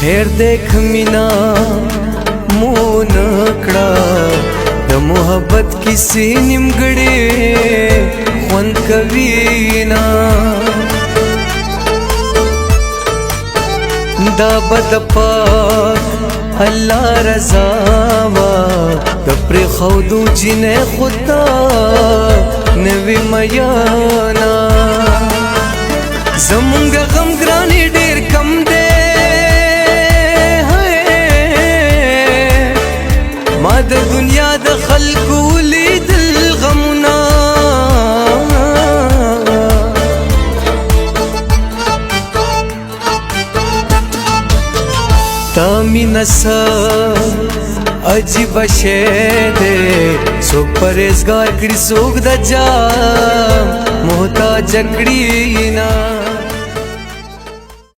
هیر دیکھ مینا مو نکڑا د محبت کسی نیمګړې خوند کوي نا دا بد پاک الله رضا وا د پر خودو جنې خدا نوی میانا زمونږ غم ګرانی ډیر کم دی ما د دنیا د خلکو لیدل غمونه تا مینا سا عجیب شی دی څوک پرهیزګار کړي څوک د جام محتاج کړي نه